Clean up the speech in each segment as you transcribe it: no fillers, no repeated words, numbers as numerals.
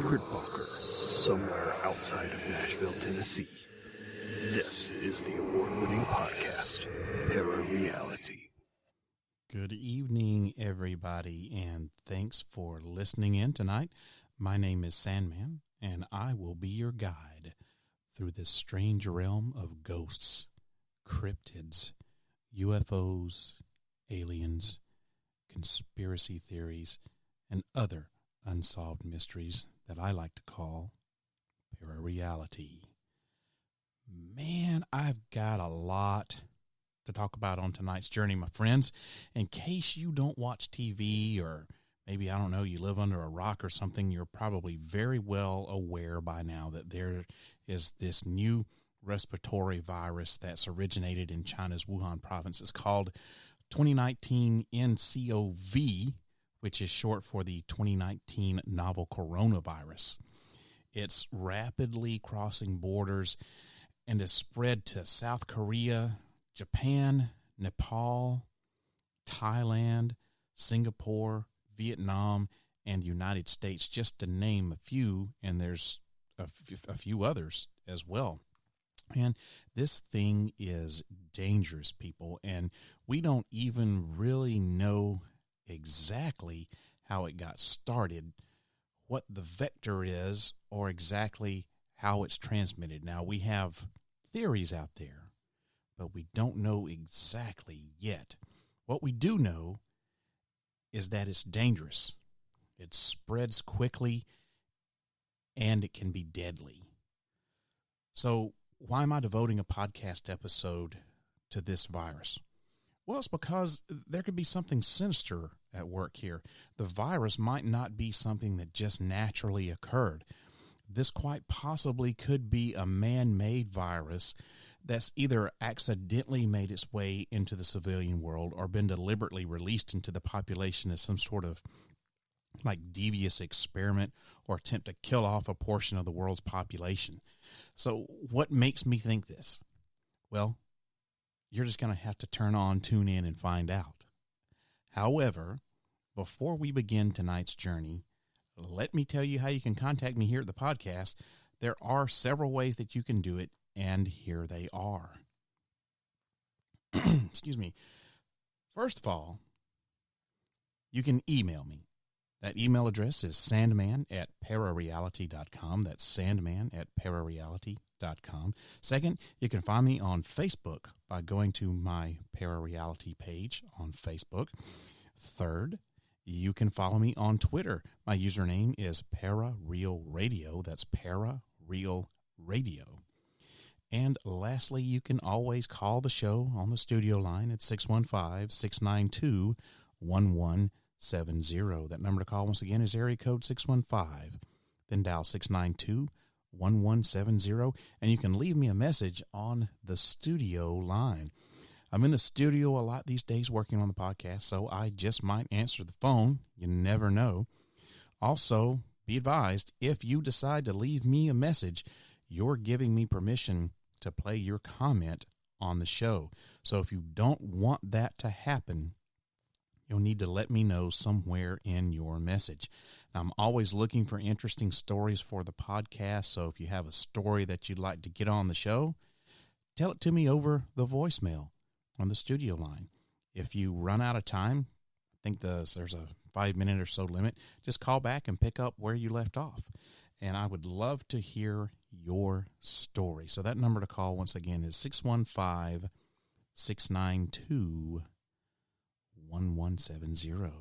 Critbacher, somewhere outside of Nashville, Tennessee. This is the award-winning podcast, ParaReality. Good evening, everybody, and thanks for listening in tonight. My name is Sandman, and I will be your guide through this strange realm of ghosts, cryptids, UFOs, aliens, conspiracy theories, and other unsolved mysteries that I like to call ParaReality. Man, I've got a lot to talk about on tonight's journey, my friends. In case you don't watch TV, or maybe, I don't know, you live under a rock or something, you're probably very well aware by now that there is this new respiratory virus that's originated in China's Wuhan province. It's called 2019 ncov, which is short for the 2019 novel coronavirus. It's rapidly crossing borders and has spread to South Korea, Japan, Nepal, Thailand, Singapore, Vietnam, and the United States, just to name a few, and there's a few others as well. And this thing is dangerous, people, and we don't even really know exactly how it got started, what the vector is, or exactly how it's transmitted. Now, we have theories out there, but we don't know exactly yet. What we do know is that it's dangerous. It spreads quickly, and it can be deadly. So why am I devoting a podcast episode to this virus? Well, it's because there could be something sinister at work here. The virus might not be something that just naturally occurred. This quite possibly could be a man-made virus that's either accidentally made its way into the civilian world or been deliberately released into the population as some sort of like devious experiment or attempt to kill off a portion of the world's population. So what makes me think this? Well, you're just going to have to tune in and find out. However, before we begin tonight's journey, let me tell you how you can contact me here at the podcast. There are several ways that you can do it, and here they are. Excuse me. First of all, you can email me. That email address is sandman@parareality.com. That's sandman@parareality.com. Second, you can find me on Facebook by going to my ParaReality page on Facebook. Third, you can follow me on Twitter. My username is ParaRealRadio. That's ParaRealRadio. And lastly, you can always call the show on the studio line at 615-692-1170. That number to call once again is area code 615. Then dial 692-1170. And you can leave me a message on the studio line. I'm in the studio a lot these days working on the podcast, so I just might answer the phone. You never know. Also, be advised, if you decide to leave me a message, you're giving me permission to play your comment on the show. So if you don't want that to happen, you'll need to let me know somewhere in your message. Now, I'm always looking for interesting stories for the podcast, so if you have a story that you'd like to get on the show, tell it to me over the voicemail on the studio line. If you run out of time, I think there's a 5-minute or so limit, just call back and pick up where you left off. And I would love to hear your story. So that number to call once again is 615-692-1170.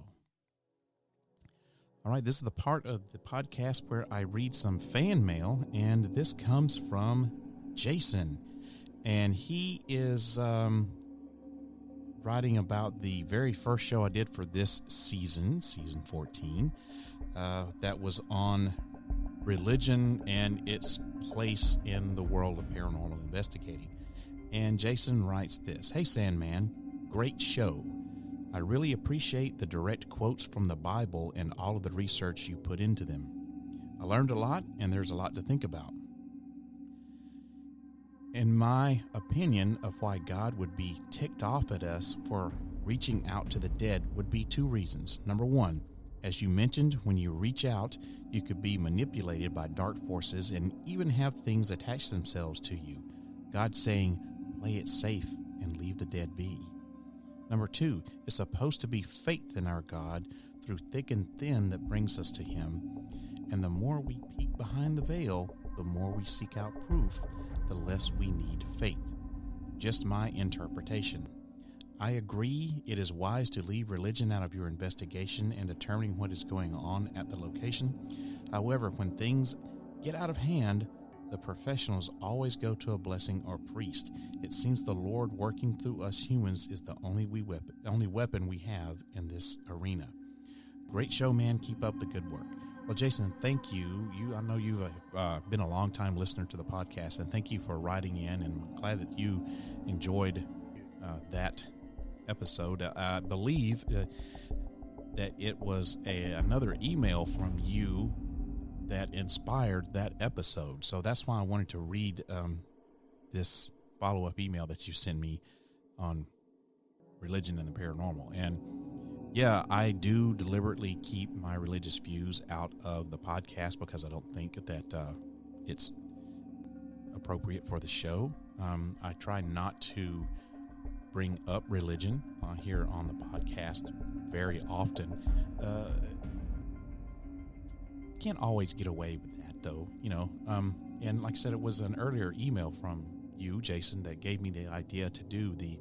All right, this is the part of the podcast where I read some fan mail, and this comes from Jason. And he is writing about the very first show I did for this season 14, that was on religion and its place in the world of paranormal investigating. And Jason writes this: "Hey Sandman, great show. I really appreciate the direct quotes from the Bible and all of the research you put into them. I learned a lot, and there's a lot to think about. In my opinion of why God would be ticked off at us for reaching out to the dead would be two reasons. Number one, As you mentioned, when you reach out, you could be manipulated by dark forces and even have things attach themselves to you. God's saying, play it safe and leave the dead be. Number 2, it's supposed to be faith in our God through thick and thin that brings us to Him. And the more we peek behind the veil, the more we seek out proof, the less we need faith. Just my interpretation. I agree it is wise to leave religion out of your investigation and determining what is going on at the location. However, when things get out of hand, the professionals always go to a blessing or priest. It seems the Lord working through us humans is the only weapon we have in this arena. Great show, man. Keep up the good work. Well, Jason, thank you. I know you've been a long-time listener to the podcast, and thank you for writing in, and I'm glad that you enjoyed that episode. I believe that it was another email from you that inspired that episode. So that's why I wanted to read this follow-up email that you sent me on religion and the paranormal. And yeah, I do deliberately keep my religious views out of the podcast because I don't think that it's appropriate for the show. I try not to bring up religion here on the podcast very often. Can't always get away with that, though, and like I said, it was an earlier email from you, Jason, that gave me the idea to do the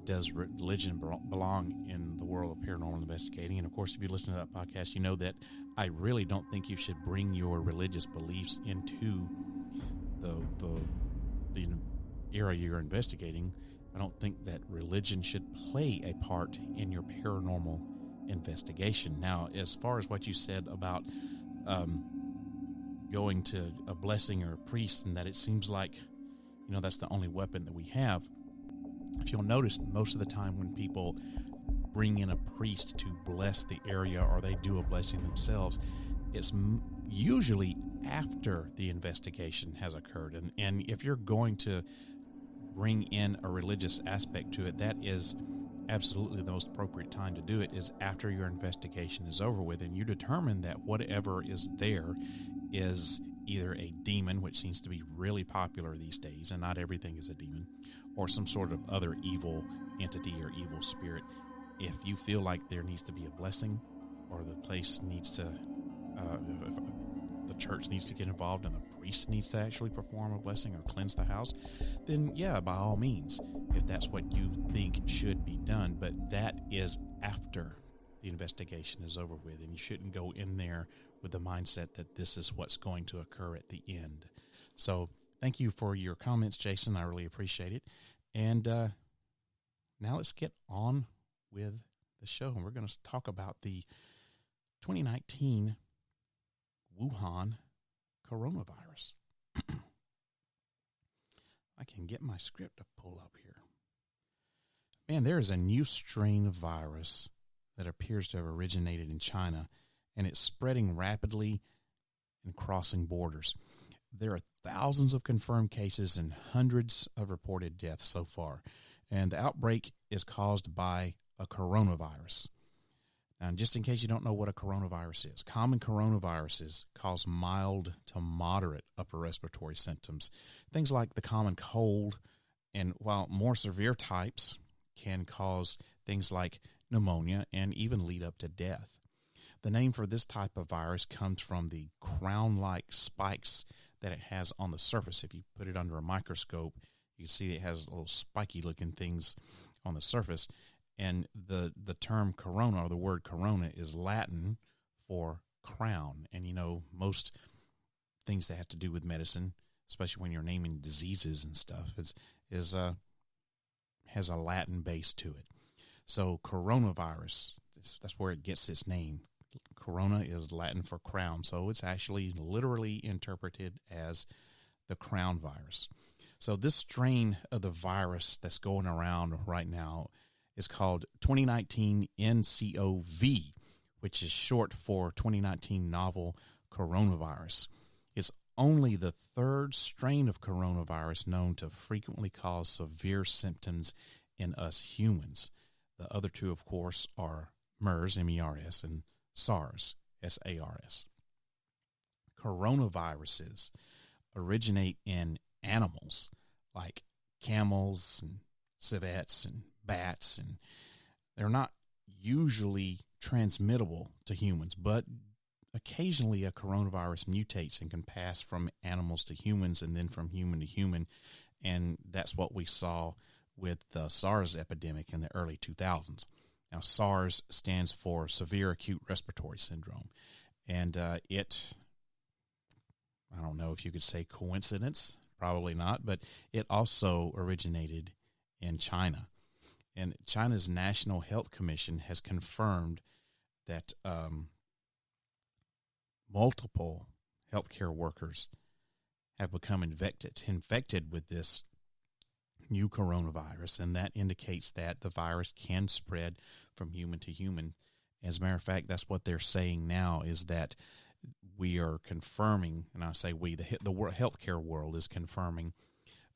Does Religion Belong in the World of Paranormal Investigating? And of course, if you listen to that podcast, you know that I really don't think you should bring your religious beliefs into the area you're investigating. I don't think that religion should play a part in your paranormal investigation. Now, as far as what you said about going to a blessing or a priest, and that it seems like, that's the only weapon that we have. If you'll notice, most of the time when people bring in a priest to bless the area or they do a blessing themselves, it's usually after the investigation has occurred. And if you're going to bring in a religious aspect to it, that is absolutely the most appropriate time to do it, is after your investigation is over with and you determine that whatever is there is either a demon, which seems to be really popular these days, and not everything is a demon, or some sort of other evil entity or evil spirit. If you feel like there needs to be a blessing, or the place needs to, the church needs to get involved and the priest needs to actually perform a blessing or cleanse the house, then yeah, by all means, if that's what you think should be done. But that is after the investigation is over with, and you shouldn't go in there with the mindset that this is what's going to occur at the end. So thank you for your comments, Jason. I really appreciate it. And now let's get on with the show. And we're going to talk about the 2019 Wuhan Coronavirus. I can get my script to pull up here. Man, there is a new strain of virus that appears to have originated in China, and it's spreading rapidly and crossing borders. There are thousands of confirmed cases and hundreds of reported deaths so far, and the outbreak is caused by a coronavirus. And just in case you don't know what a coronavirus is, common coronaviruses cause mild to moderate upper respiratory symptoms, things like the common cold, and while more severe types can cause things like pneumonia and even lead up to death. The name for this type of virus comes from the crown-like spikes that it has on the surface. If you put it under a microscope, you can see it has little spiky-looking things on the surface. And the term corona, or the word corona, is Latin for crown. And, most things that have to do with medicine, especially when you're naming diseases and stuff, has a Latin base to it. So coronavirus, that's where it gets its name. Corona is Latin for crown, so it's actually literally interpreted as the crown virus. So this strain of the virus that's going around right now is called 2019 ncov, which is short for 2019 novel coronavirus. It's only the third strain of coronavirus known to frequently cause severe symptoms in us humans. The other two, of course, are MERS, M-E-R-S, and SARS, SARS. Coronaviruses originate in animals like camels and civets and bats, and they're not usually transmittable to humans, but occasionally a coronavirus mutates and can pass from animals to humans and then from human to human, and that's what we saw with the SARS epidemic in the early 2000s. Now, SARS stands for Severe Acute Respiratory Syndrome, and I don't know if you could say coincidence, probably not, but it also originated in China. And China's National Health Commission has confirmed that multiple healthcare workers have become infected with this new coronavirus, and that indicates that the virus can spread from human to human. As a matter of fact, that's what they're saying now, is that we are confirming, and I say we, the healthcare world is confirming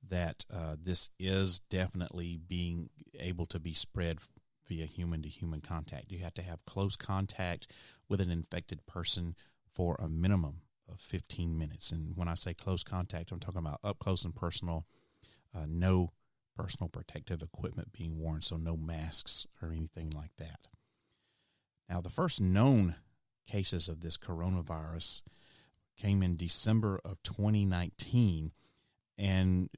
that this is definitely being able to be spread via human-to-human contact. You have to have close contact with an infected person for a minimum of 15 minutes. And when I say close contact, I'm talking about up close and personal, no personal protective equipment being worn, so no masks or anything like that. Now, the first known cases of this coronavirus came in December of 2019, and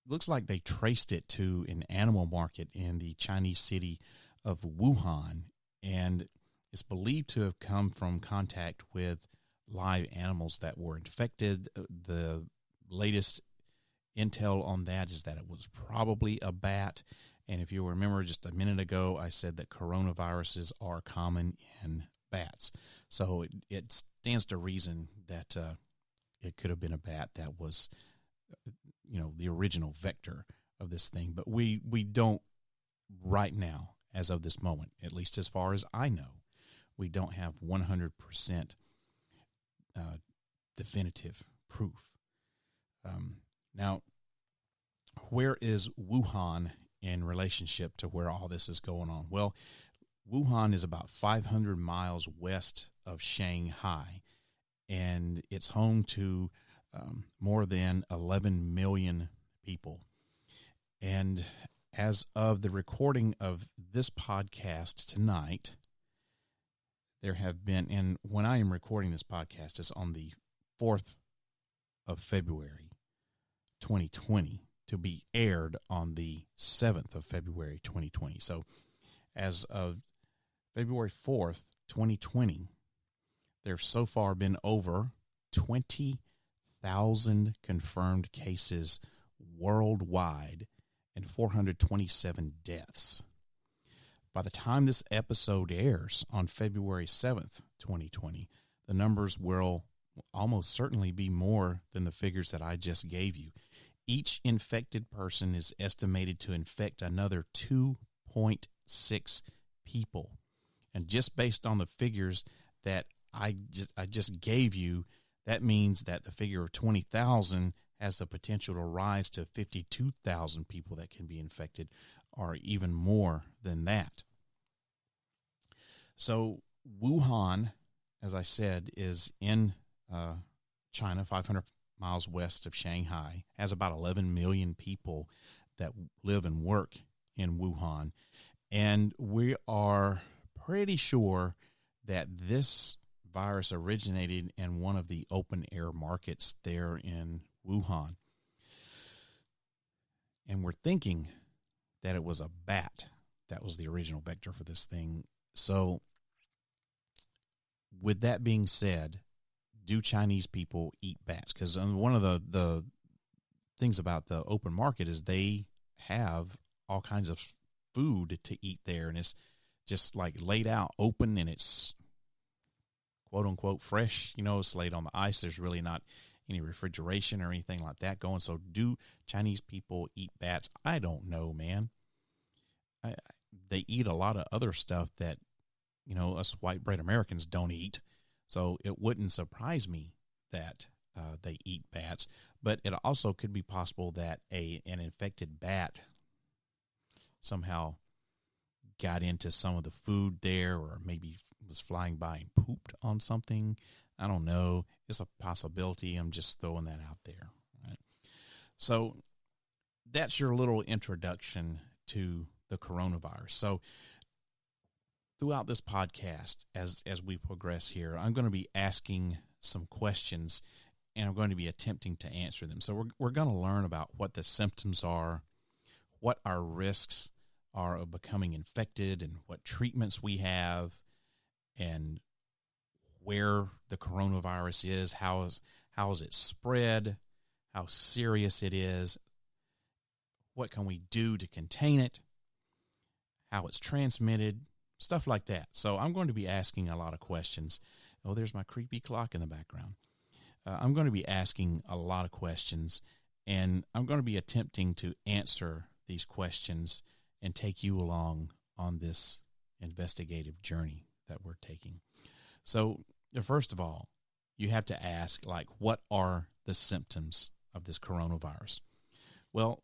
looks like they traced it to an animal market in the Chinese city of Wuhan, and it's believed to have come from contact with live animals that were infected. The latest intel on that is that it was probably a bat, and if you remember just a minute ago, I said that coronaviruses are common in bats. So it stands to reason that it could have been a bat that was, the original vector of this thing. But we don't right now, as of this moment, at least as far as I know, we don't have 100% definitive proof. Now, where is Wuhan in relationship to where all this is going on? Well, Wuhan is about 500 miles west of Shanghai, and it's home to more than 11 million people. And as of the recording of this podcast tonight, there have been, and when I am recording this podcast, it's on the 4th of February, 2020, to be aired on the 7th of February, 2020. So as of February 4th, 2020, there's so far been over 20,000 confirmed cases worldwide and 427 deaths. By the time this episode airs on February 7th, 2020, the numbers will almost certainly be more than the figures that I just gave you. Each infected person is estimated to infect another 2.6 people. And just based on the figures that I just gave you, that means that the figure of 20,000 has the potential to rise to 52,000 people that can be infected, or even more than that. So Wuhan, as I said, is in China, 500 miles west of Shanghai, has about 11 million people that live and work in Wuhan. And we are pretty sure that this virus originated in one of the open air markets there in Wuhan. And we're thinking that it was a bat that was the original vector for this thing. So with that being said, do Chinese people eat bats? Because one of the things about the open market is they have all kinds of food to eat there, and it's just like laid out open, and it's quote unquote fresh. It's laid on the ice. There's really not any refrigeration or anything like that going. So do Chinese people eat bats? I don't know, man. They eat a lot of other stuff that, us white bread Americans don't eat. So it wouldn't surprise me that they eat bats. But it also could be possible that an infected bat somehow got into some of the food there, or maybe was flying by and pooped on something. I don't know. It's a possibility. I'm just throwing that out there. Right? So that's your little introduction to the coronavirus. So throughout this podcast, as we progress here, I'm going to be asking some questions, and I'm going to be attempting to answer them. So we're going to learn about what the symptoms are, what our risks are of becoming infected, and what treatments we have, and where the coronavirus is, how is it spread, how serious it is, what can we do to contain it, how it's transmitted, stuff like that. So I'm going to be asking a lot of questions. Oh, there's my creepy clock in the background. I'm going to be asking a lot of questions, and I'm going to be attempting to answer these questions and take you along on this investigative journey that we're taking. So, first of all, you have to ask, like, what are the symptoms of this coronavirus? Well,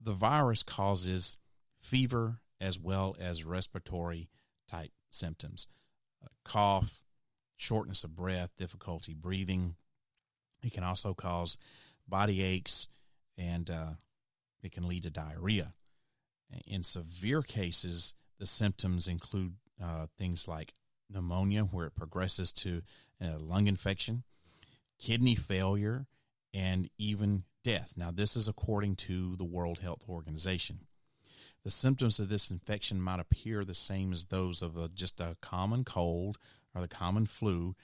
the virus causes fever as well as respiratory type symptoms, cough, shortness of breath, difficulty breathing. It can also cause body aches, and it can lead to diarrhea. In severe cases, the symptoms include things like pneumonia, where it progresses to lung infection, kidney failure, and even death. Now, this is according to the World Health Organization. The symptoms of this infection might appear the same as those of just a common cold or the common flu,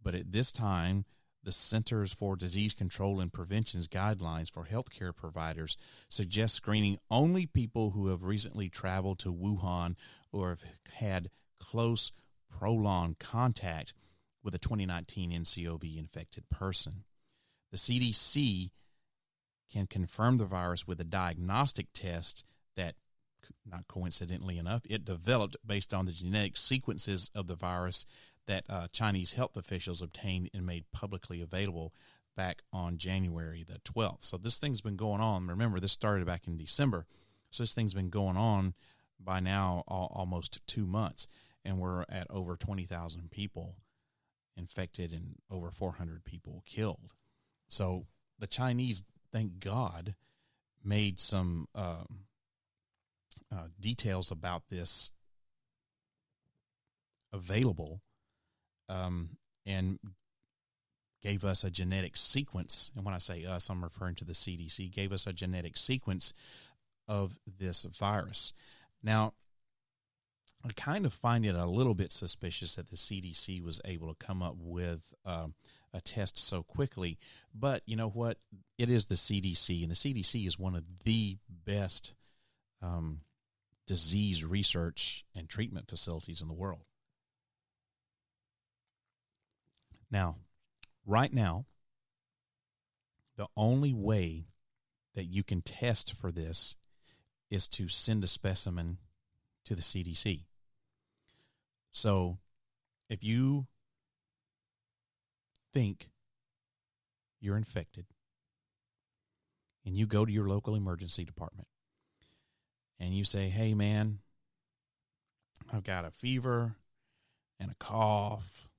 but at this time, the Centers for Disease Control and Prevention's guidelines for healthcare providers suggest screening only people who have recently traveled to Wuhan or have had close, prolonged contact with a 2019 ncov infected person. The CDC can confirm the virus with a diagnostic test that, not coincidentally enough, it developed based on the genetic sequences of the virus that Chinese health officials obtained and made publicly available back on January the 12th. So this thing's been going on. Remember, this started back in December. So this thing's been going on by now almost 2 months, and we're at over 20,000 people infected and over 400 people killed. So the Chinese, thank God, made some details about this available, and gave us a genetic sequence. And when I say us, I'm referring to the CDC, gave us a genetic sequence of this virus. Now, I kind of find it a little bit suspicious that the CDC was able to come up with a test so quickly. But you know what? It is the CDC, and the CDC is one of the best disease research and treatment facilities in the world. Now, right now, the only way that you can test for this is to send a specimen to the CDC. So, if you think you're infected and you go to your local emergency department and you say, hey, man, I've got a fever and a cough,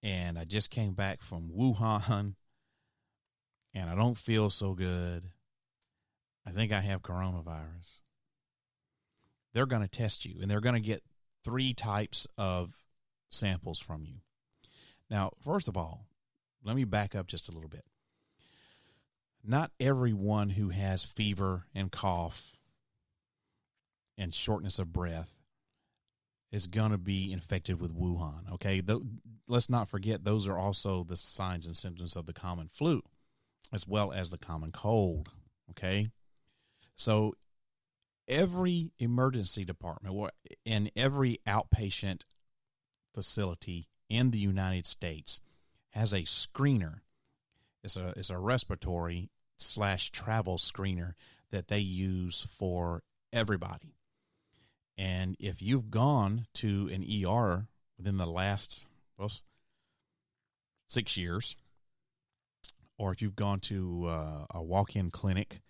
and I just came back from Wuhan, and I don't feel so good. I think I have coronavirus. They're going to test you, and they're going to get 3 types of samples from you. Now, first of all, let me back up just a little bit. Not everyone who has fever and cough and shortness of breath is going to be infected with Wuhan, okay? Let's not forget those are also the signs and symptoms of the common flu as well as the common cold, okay? So every emergency department and every outpatient facility in the United States has a screener. It's a respiratory / travel screener that they use for everybody. And if you've gone to an ER within the last 6 years, or if you've gone to a walk-in clinic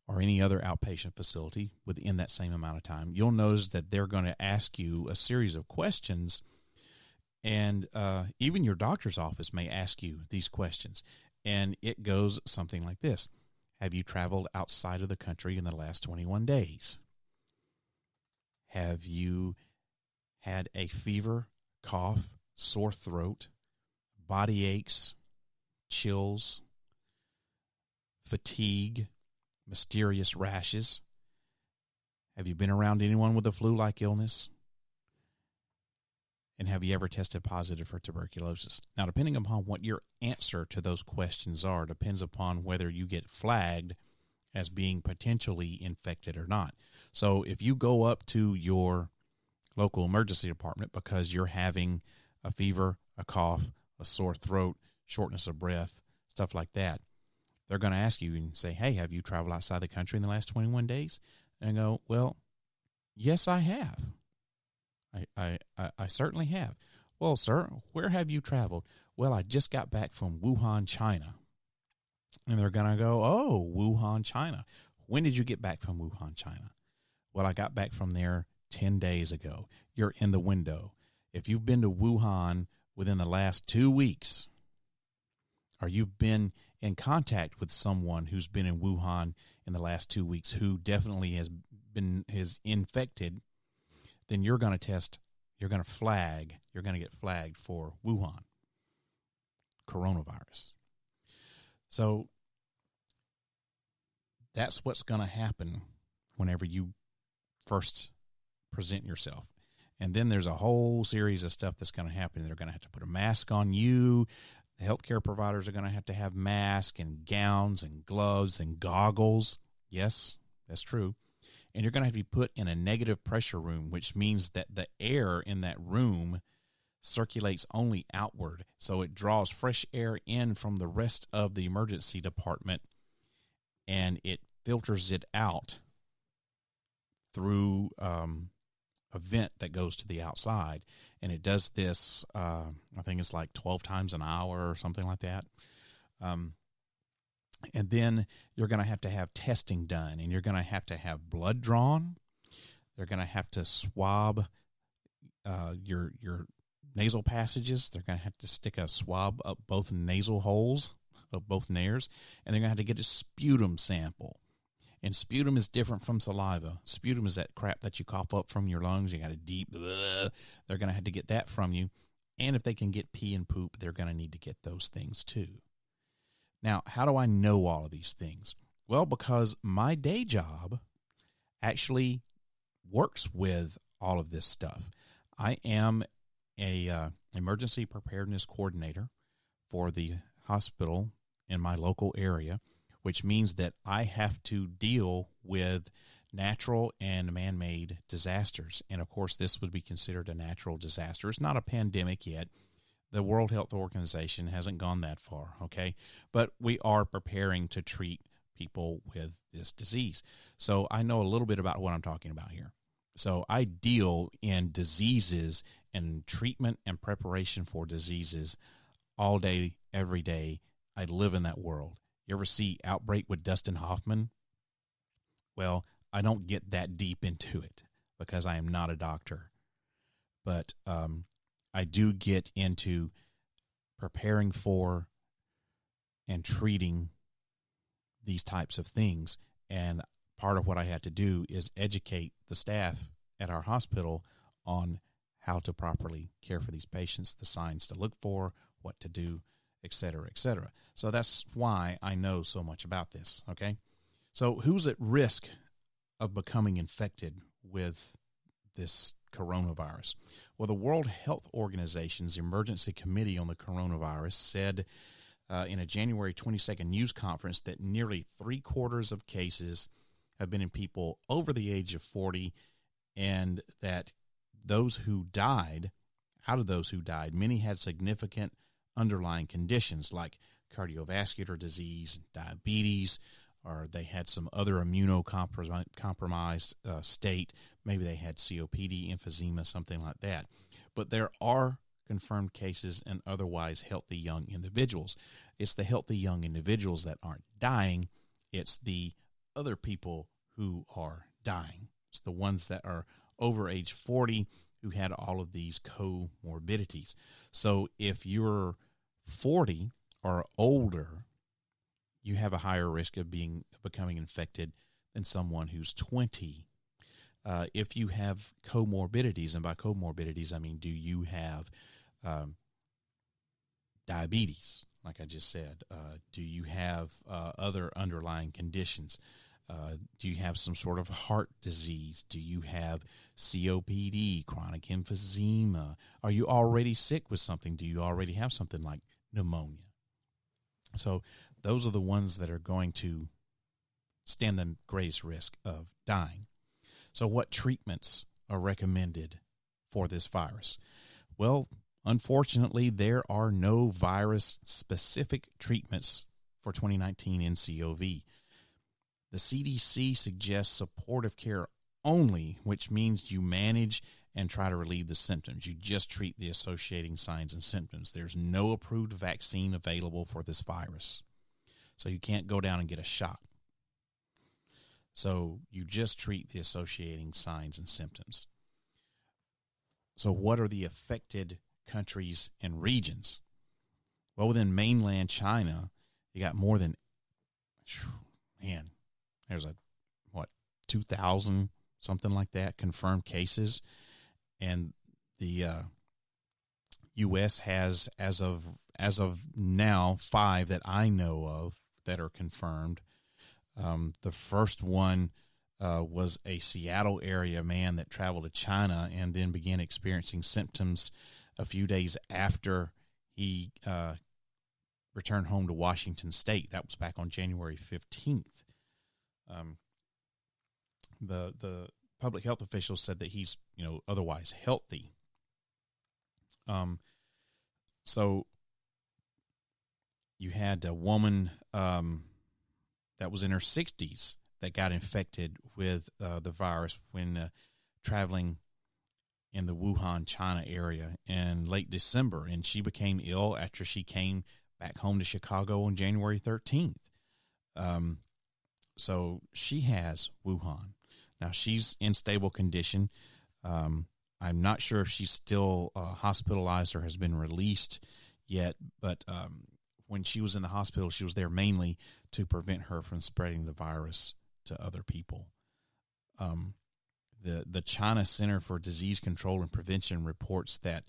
or any other outpatient facility within that same amount of time, you'll notice that they're going to ask you a series of questions, and even your doctor's office may ask you these questions. And it goes something like this. Have you traveled outside of the country in the last 21 days? Have you had a fever, cough, sore throat, body aches, chills, fatigue, mysterious rashes? Have you been around anyone with a flu-like illness? And have you ever tested positive for tuberculosis? Now, depending upon what your answer to those questions are, depends upon whether you get flagged as being potentially infected or not. So if you go up to your local emergency department because you're having a fever, a cough, a sore throat, shortness of breath, stuff like that, they're going to ask you and say, hey, have you traveled outside the country in the last 21 days? And I go, well, yes, I have. I certainly have. Well, sir, where have you traveled? Well, I just got back from Wuhan, China. And they're going to go, oh, Wuhan, China. When did you get back from Wuhan, China? Well, I got back from there 10 days ago. You're in the window. If you've been to Wuhan within the last 2 weeks, or you've been in contact with someone who's been in Wuhan in the last 2 weeks who definitely has infected, then you're going to get flagged for Wuhan Coronavirus. So that's what's going to happen whenever you first present yourself. And then there's a whole series of stuff that's going to happen. They're going to have to put a mask on you. The healthcare providers are going to have masks and gowns and gloves and goggles. Yes, that's true. And you're going to have to be put in a negative pressure room, which means that the air in that room circulates only outward. So it draws fresh air in from the rest of the emergency department, and it filters it out through a vent that goes to the outside. And it does this, I think it's like 12 times an hour or something like that. And then you're going to have testing done, and you're going to have blood drawn. They're going to have to swab your nasal passages. They're going to have to stick a swab up both nasal holes of both nares, and they're going to have to get a sputum sample. And sputum is different from saliva. Sputum is that crap that you cough up from your lungs. You got a deep, they're going to have to get that from you. And if they can get pee and poop, they're going to need to get those things too. Now, how do I know all of these things? Well, because my day job actually works with all of this stuff. I am a emergency preparedness coordinator for the hospital in my local area, which means that I have to deal with natural and man-made disasters. And, of course, this would be considered a natural disaster. It's not a pandemic yet. The World Health Organization hasn't gone that far, okay? But we are preparing to treat people with this disease. So I know a little bit about what I'm talking about here. So I deal in diseases and treatment and preparation for diseases all day, every day. I live in that world. You ever see Outbreak with Dustin Hoffman? Well, I don't get that deep into it because I am not a doctor. But I do get into preparing for and treating these types of things. And part of what I had to do is educate the staff at our hospital on how to properly care for these patients, the signs to look for, what to do, et cetera, et cetera. So that's why I know so much about this, okay? So who's at risk of becoming infected with this coronavirus? Well, the World Health Organization's Emergency Committee on the Coronavirus said in a January 22nd news conference that nearly 3/4 of cases have been in people over the age of 40, and that those who died, out of those who died, many had significant underlying conditions like cardiovascular disease, diabetes, or they had some other immunocompromised state. Maybe they had COPD, emphysema, something like that. But there are confirmed cases in otherwise healthy young individuals. It's the healthy young individuals that aren't dying. It's the other people who are dying. It's the ones that are over age 40 who had all of these comorbidities. So if you're 40 or older, you have a higher risk of becoming infected than someone who's 20. If you have comorbidities, and by comorbidities I mean, do you have diabetes, like I just said? Do you have other underlying conditions? Do you have some sort of heart disease? Do you have COPD, chronic emphysema? Are you already sick with something? Do you already have something like pneumonia? So those are the ones that are going to stand the greatest risk of dying. So what treatments are recommended for this virus? Well, unfortunately, there are no virus-specific treatments for 2019 ncov. The CDC suggests supportive care only, which means you manage and try to relieve the symptoms. You just treat the associating signs and symptoms. There's no approved vaccine available for this virus. So you can't go down and get a shot. So you just treat the associating signs and symptoms. So what are the affected countries and regions? Well, within mainland China, you got more than, there's 2,000, something like that, confirmed cases. And the U.S. has, as of now, 5 that I know of that are confirmed. The first one was a Seattle area man that traveled to China and then began experiencing symptoms a few days after he returned home to Washington State. That was back on January 15th. The public health officials said that he's, otherwise healthy. So you had a woman that was in her 60s that got infected with the virus when traveling in the Wuhan, China area in late December, and she became ill after she came back home to Chicago on January 13th. So she has Wuhan. Now, she's in stable condition. I'm not sure if she's still hospitalized or has been released yet, but when she was in the hospital, she was there mainly to prevent her from spreading the virus to other people. The China Center for Disease Control and Prevention reports that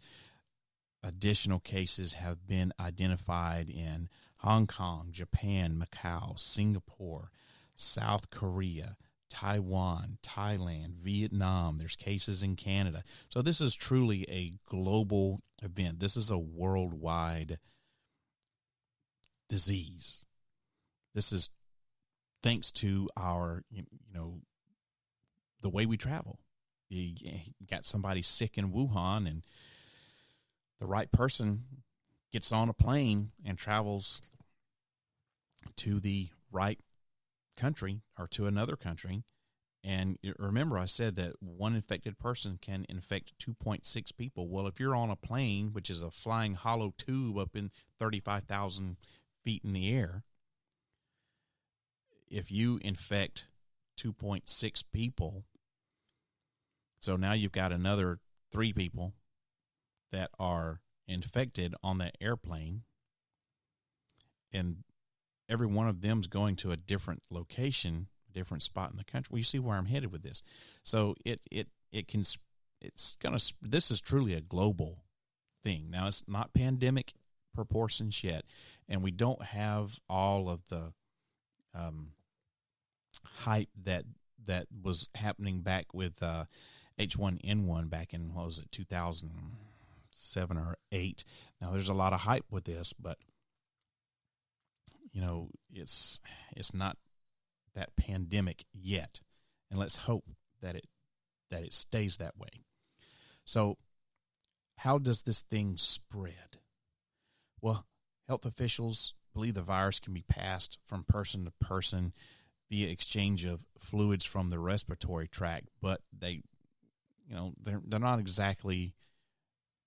additional cases have been identified in Hong Kong, Japan, Macau, Singapore, South Korea, Taiwan, Thailand, Vietnam. There's cases in Canada. So this is truly a global event. This is a worldwide disease. This is thanks to our, the way we travel. You got somebody sick in Wuhan, and the right person gets on a plane and travels to the right country or to another country. And remember, I said that one infected person can infect 2.6 people. Well, if you're on a plane, which is a flying hollow tube up in 35,000 feet in the air, if you infect 2.6 people, so now you've got another 3 people that are infected on that airplane, and every one of them's going to a different location, different spot in the country. Well, you see where I'm headed with this. So this is truly a global thing. Now, it's not pandemic proportions yet, and we don't have all of the hype that was happening back with H1N1 back in, 2007 or 8. Now, there's a lot of hype with this, but it's not that pandemic yet, and let's hope that it stays that way. So, how does this thing spread? Well, health officials believe the virus can be passed from person to person via exchange of fluids from the respiratory tract, but they're not exactly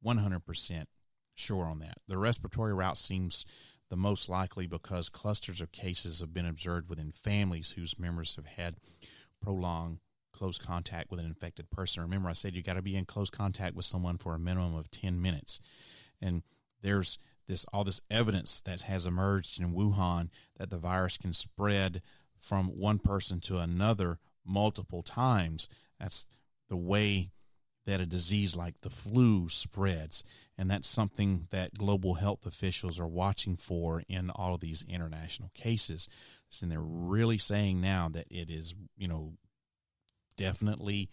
100% sure on that. The respiratory route seems the most likely because clusters of cases have been observed within families whose members have had prolonged close contact with an infected person. Remember, I said you got to be in close contact with someone for a minimum of 10 minutes. And there's all this evidence that has emerged in Wuhan that the virus can spread from one person to another multiple times. That's the way that a disease like the flu spreads, and that's something that global health officials are watching for in all of these international cases. And they're really saying now that it is, definitely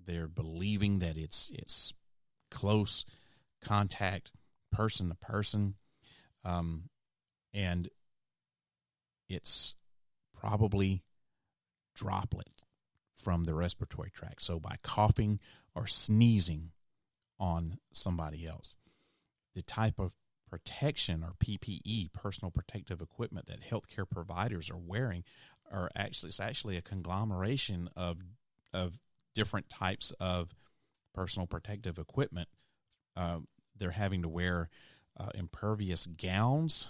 they're believing that it's close contact, person to person, and it's probably droplet from the respiratory tract. So by coughing or sneezing on somebody else. The type of protection or PPE, personal protective equipment, that healthcare providers are wearing it's actually a conglomeration of different types of personal protective equipment. They're having to wear impervious gowns,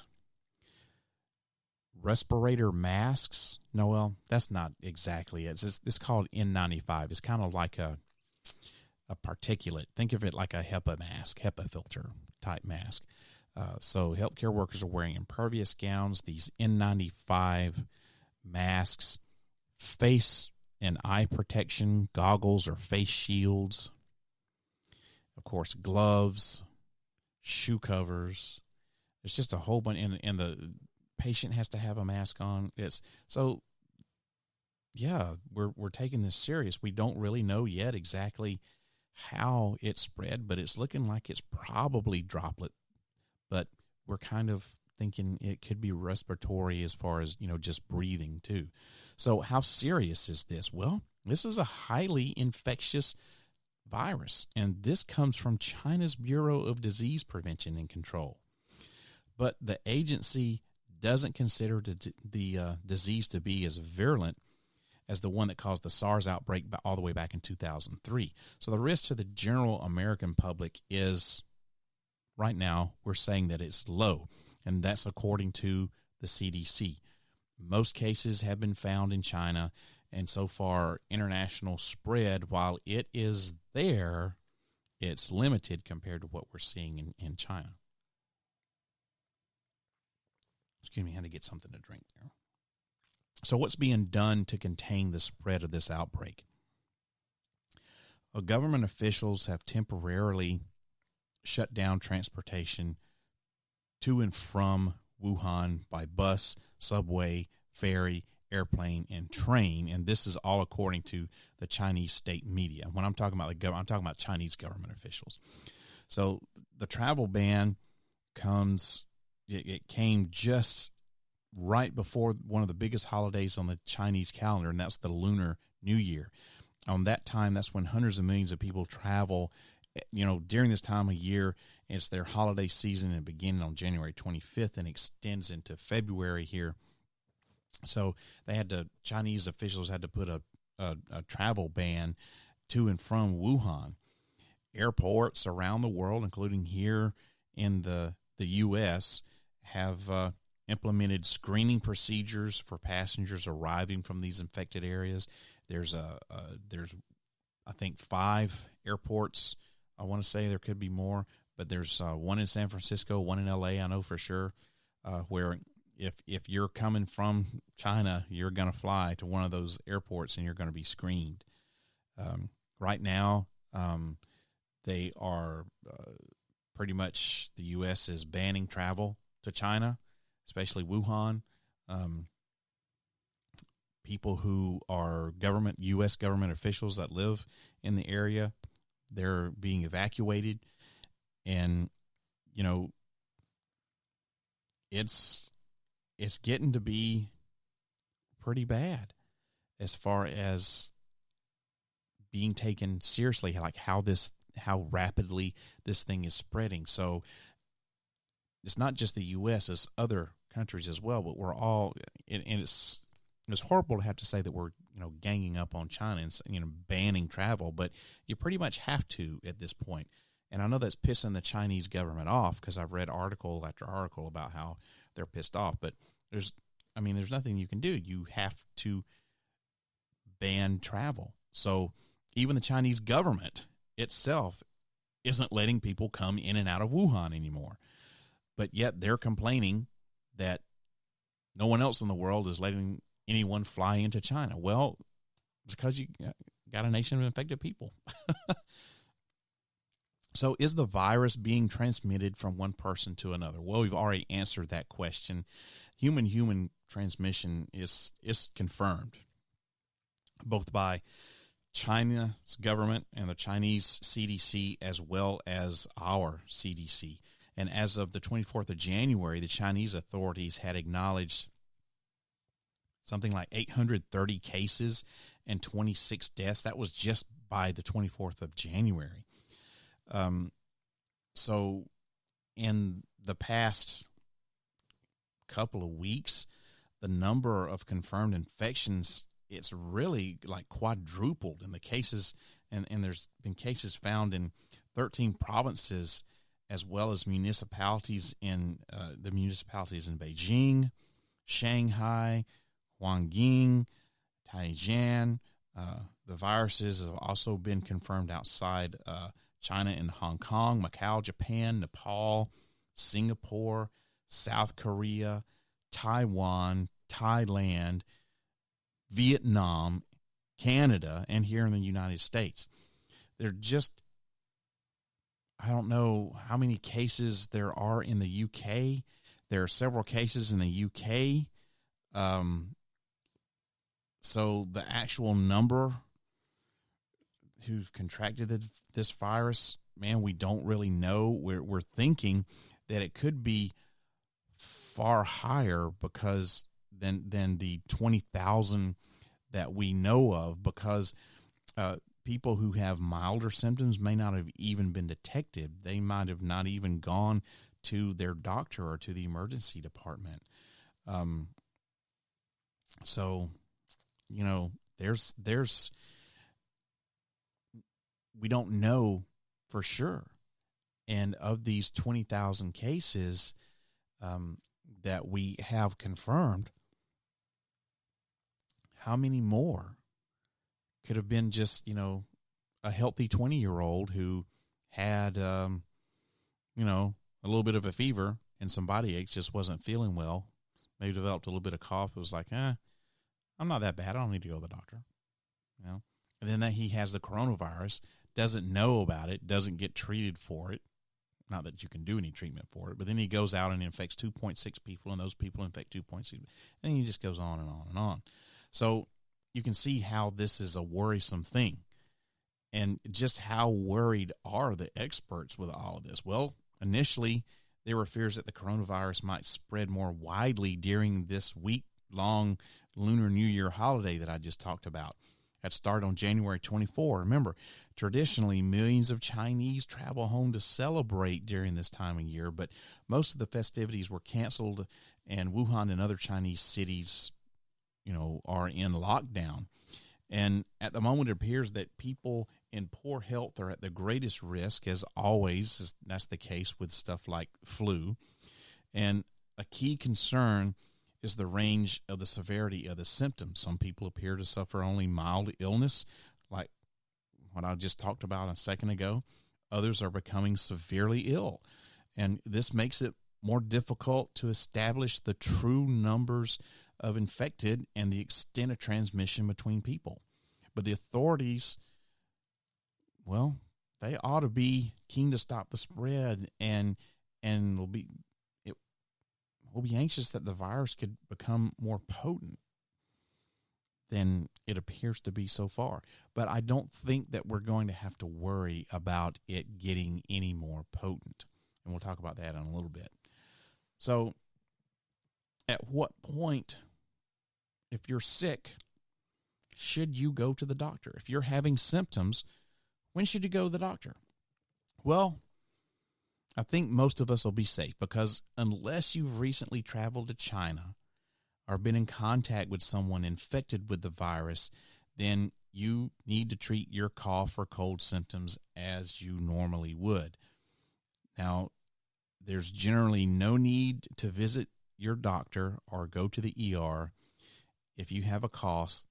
respirator masks. No, well, that's not exactly it. It's called N95. It's kind of like a particulate. Think of it like a HEPA filter type mask. So healthcare workers are wearing impervious gowns, these N95 masks, face and eye protection, goggles or face shields, of course, gloves, shoe covers. There's just a whole bunch, and the patient has to have a mask on. We're taking this serious. We don't really know yet exactly how it spread, but it's looking like it's probably droplet. But we're kind of thinking it could be respiratory as far as, just breathing too. So how serious is this? Well, this is a highly infectious virus, and this comes from China's Bureau of Disease Prevention and Control. But the agency doesn't consider the disease to be as virulent as the one that caused the SARS outbreak all the way back in 2003. So the risk to the general American public is, right now, we're saying that it's low, and that's according to the CDC. Most cases have been found in China, and so far, international spread, while it is there, it's limited compared to what we're seeing in China. Excuse me, I had to get something to drink there. So what's being done to contain the spread of this outbreak? Well, government officials have temporarily shut down transportation to and from Wuhan by bus, subway, ferry, airplane, and train, and this is all according to the Chinese state media. When I'm talking about I'm talking about Chinese government officials. So the travel ban came just right before one of the biggest holidays on the Chinese calendar, and that's the Lunar New Year. On that time, that's when hundreds of millions of people travel. During this time of year, it's their holiday season, and beginning on January 25th and extends into February here. So Chinese officials had to put a travel ban to and from Wuhan. Airports around the world, including here in the U.S., have implemented screening procedures for passengers arriving from these infected areas. There's I think 5 airports. I want to say there could be more, but there's one in San Francisco, one in L.A. I know for sure, where if you're coming from China, you're going to fly to one of those airports and you're going to be screened. Right now, they are pretty much, the U.S. is banning travel to China, especially Wuhan. People who are U.S. government officials that live in the area, they're being evacuated. And, it's getting to be pretty bad as far as being taken seriously, like how rapidly this thing is spreading. So it's not just the U.S., it's other countries as well, but we're all, and it's horrible to have to say that we're, ganging up on China and, banning travel, but you pretty much have to at this point. And I know that's pissing the Chinese government off because I've read article after article about how they're pissed off. But there's nothing you can do. You have to ban travel. So even the Chinese government itself isn't letting people come in and out of Wuhan anymore. But yet they're complaining that no one else in the world is letting anyone fly into China. Well, it's because you got a nation of infected people. So is the virus being transmitted from one person to another? Well, we've already answered that question. Human-human transmission is confirmed, both by China's government and the Chinese CDC as well as our CDC. And as of the 24th of January, the Chinese authorities had acknowledged something like 830 cases and 26 deaths. That was just by the 24th of January. So in the past couple of weeks, the number of confirmed infections, it's really like quadrupled in the cases. And there's been cases found in 13 provinces, as well as municipalities in Beijing, Shanghai, Guangdong, Taiwan. The viruses have also been confirmed outside China and Hong Kong, Macau, Japan, Nepal, Singapore, South Korea, Taiwan, Thailand, Vietnam, Canada, and here in the United States. They're just, I don't know how many cases there are in the UK. There are several cases in the UK. So the actual number who've contracted this virus, man, we don't really know. We're thinking that it could be far higher because than the 20,000 that we know of, because people who have milder symptoms may not have even been detected. They might have not even gone to their doctor or to the emergency department. So, you know, there's we don't know for sure. And of these 20,000 cases that we have confirmed, how many more could have been just, you know, a healthy 20-year-old who had, you know, a little bit of a fever and some body aches, just wasn't feeling well, maybe developed a little bit of cough. It was like, I'm not that bad. I don't need to go to the doctor, you know. And then that he has the coronavirus, doesn't know about it, doesn't get treated for it. Not that you can do any treatment for it, but then he goes out and infects 2.6 people, and those people infect 2.6, and he just goes on and on and on. So you can see how this is a worrisome thing. And just how worried are the experts with all of this? Well, initially, there were fears that the coronavirus might spread more widely during this week-long Lunar New Year holiday that I just talked about. That started on January 24. Remember, traditionally, millions of Chinese travel home to celebrate during this time of year, but most of the festivities were canceled, and Wuhan and other Chinese cities, you know, are in lockdown. And at the moment, it appears that people in poor health are at the greatest risk, as always. That's the case with stuff like flu. And a key concern is the range of the severity of the symptoms. Some people appear to suffer only mild illness, like what I just talked about a second ago. Others are becoming severely ill. And this makes it more difficult to establish the true numbers of infected and the extent of transmission between people. But the authorities, well, they ought to be keen to stop the spread, and we'll be anxious that the virus could become more potent than it appears to be so far. But I don't think that we're going to have to worry about it getting any more potent. And we'll talk about that in a little bit. So at what point, if you're sick, should you go to the doctor? If you're having symptoms, when should you go to the doctor? Well, I think most of us will be safe, because unless you've recently traveled to China or been in contact with someone infected with the virus, then you need to treat your cough or cold symptoms as you normally would. Now, there's generally no need to visit your doctor or go to the ER if you have a cough,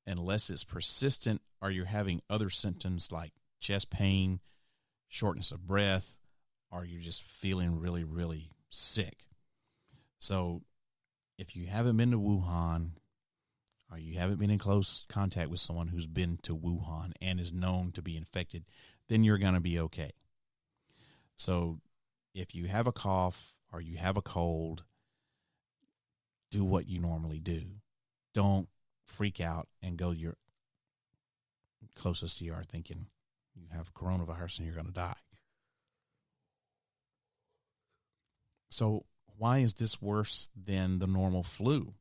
unless it's persistent or you're having other symptoms like chest pain, shortness of breath, or you're just feeling really, really sick. So if you haven't been to Wuhan, or you haven't been in close contact with someone who's been to Wuhan and is known to be infected, then you're going to be okay. So if you have a cough or you have a cold, do what you normally do. Don't freak out and go to your closest ER thinking you have coronavirus and you're going to die. So why is this worse than the normal flu?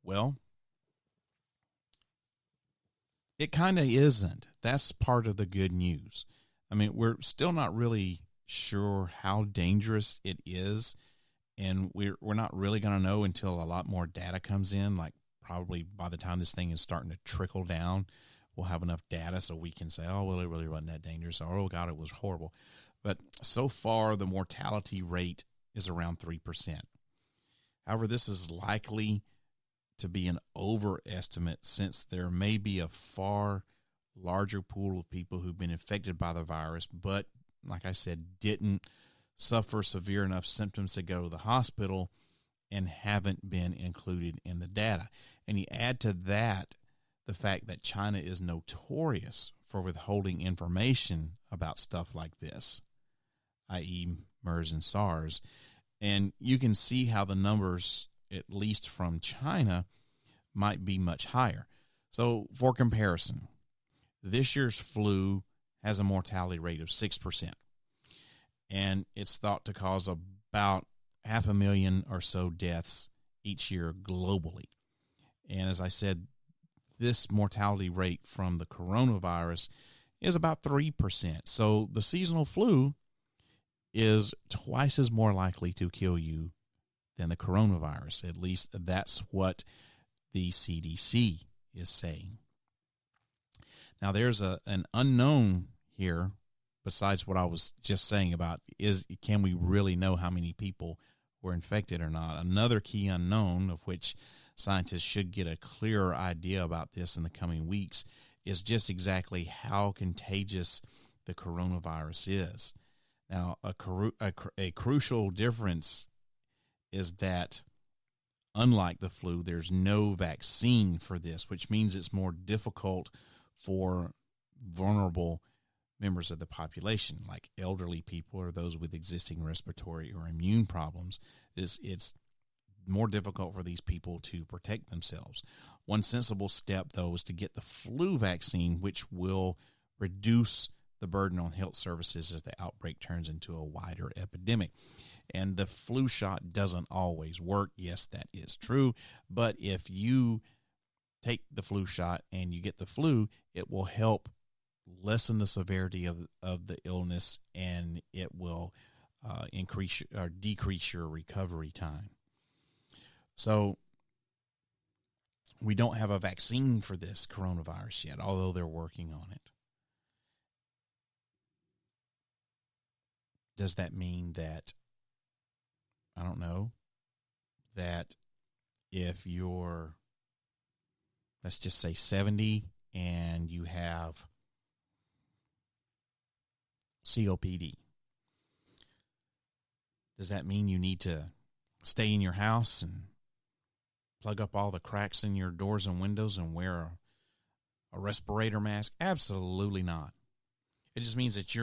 Well, it kind of isn't. That's part of the good news. I mean, we're still not really sure how dangerous it is, and we're not really going to know until a lot more data comes in. Like probably by the time this thing is starting to trickle down, we'll have enough data so we can say, oh, well, it really wasn't that dangerous, or oh, God, it was horrible. But so far, the mortality rate is around 3%. However, this is likely to be an overestimate, since there may be a far larger pool of people who've been infected by the virus, but like I said, didn't suffer severe enough symptoms to go to the hospital and haven't been included in the data. And you add to that the fact that China is notorious for withholding information about stuff like this, i.e. MERS and SARS. And you can see how the numbers, at least from China, might be much higher. So for comparison, this year's flu has a mortality rate of 6%, and it's thought to cause about 500,000 or so deaths each year globally. And as I said, this mortality rate from the coronavirus is about 3%. So the seasonal flu is twice as more likely to kill you than the coronavirus. At least that's what the CDC is saying. Now, there's an unknown here, besides what I was just saying about can we really know how many people were infected or not? Another key unknown, of which scientists should get a clearer idea about this in the coming weeks, is just exactly how contagious the coronavirus is. Now, a crucial difference is that, unlike the flu, there's no vaccine for this, which means it's more difficult for vulnerable members of the population, like elderly people or those with existing respiratory or immune problems. It's more difficult for these people to protect themselves. One sensible step, though, is to get the flu vaccine, which will reduce the burden on health services if the outbreak turns into a wider epidemic. And the flu shot doesn't always work. Yes, that is true. But if you take the flu shot and you get the flu, it will help lessen the severity of the illness, and it will increase or decrease your recovery time. So we don't have a vaccine for this coronavirus yet, although they're working on it. Does that mean that, I don't know, that if you're, let's just say 70 and you have COPD, does that mean you need to stay in your house and plug up all the cracks in your doors and windows and wear a respirator mask? Absolutely not. It just means that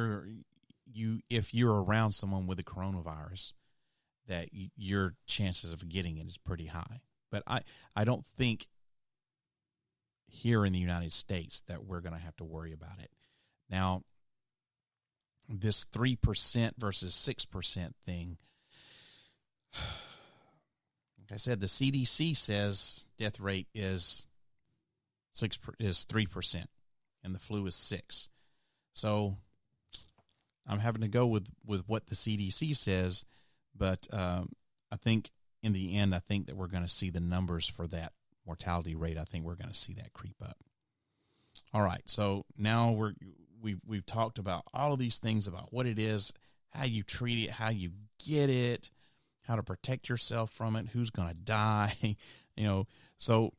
if you're around someone with the coronavirus, that your chances of getting it is pretty high. But I don't think here in the United States that we're going to have to worry about it. Now, this 3% versus 6% thing, like I said, the CDC says death rate is 3%, and the flu is 6%. So I'm having to go with what the CDC says, but I think in the end, I think that we're going to see the numbers for that mortality rate. I think we're going to see that creep up. All right, so now we've talked about all of these things about what it is, how you treat it, how you get it, how to protect yourself from it, who's going to die, So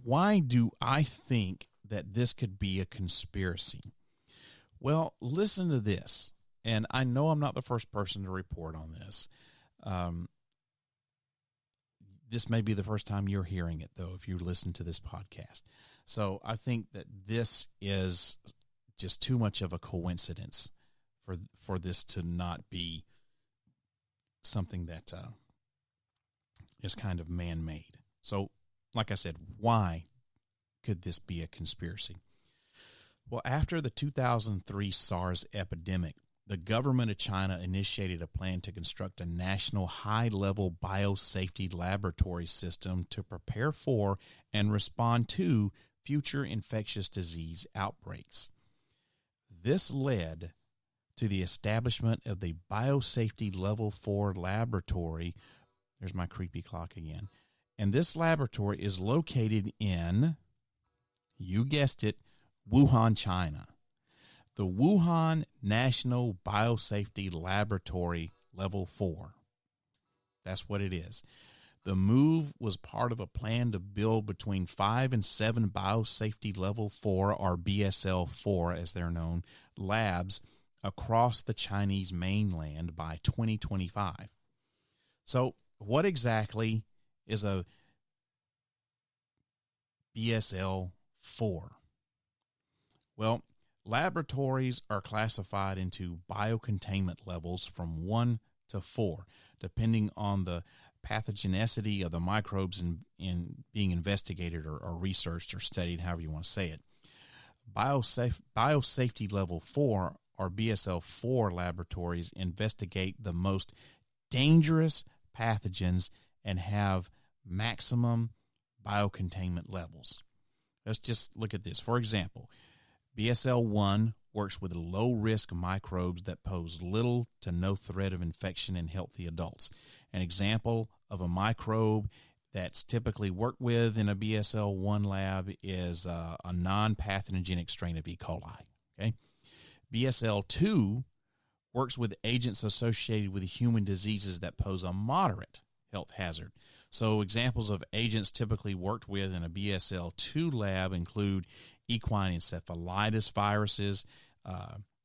why do I think that this could be a conspiracy? Well, listen to this, and I know I'm not the first person to report on this. This may be the first time you're hearing it, though, if you listen to this podcast. So I think that this is just too much of a coincidence for this to not be something that is kind of man-made. So, like I said, why could this be a conspiracy? Well, after the 2003 SARS epidemic, the government of China initiated a plan to construct a national high-level biosafety laboratory system to prepare for and respond to future infectious disease outbreaks. This led to the establishment of the Biosafety Level 4 laboratory. There's my creepy clock again. And this laboratory is located in, you guessed it, Wuhan, China. The Wuhan National Biosafety Laboratory Level 4. That's what it is. The move was part of a plan to build between 5 and 7 Biosafety Level 4, or BSL-4 as they're known, labs across the Chinese mainland by 2025. So what exactly is a BSL-4? Well, laboratories are classified into biocontainment levels from 1 to 4, depending on the pathogenicity of the microbes in being investigated or researched or studied, however you want to say it. Biosafety Level 4, or BSL-4 laboratories investigate the most dangerous pathogens and have maximum biocontainment levels. Let's just look at this. For example, BSL-1 works with low-risk microbes that pose little to no threat of infection in healthy adults. An example of a microbe that's typically worked with in a BSL-1 lab is a non-pathogenic strain of E. coli. Okay? BSL-2 works with agents associated with human diseases that pose a moderate health hazard. So examples of agents typically worked with in a BSL-2 lab include equine encephalitis viruses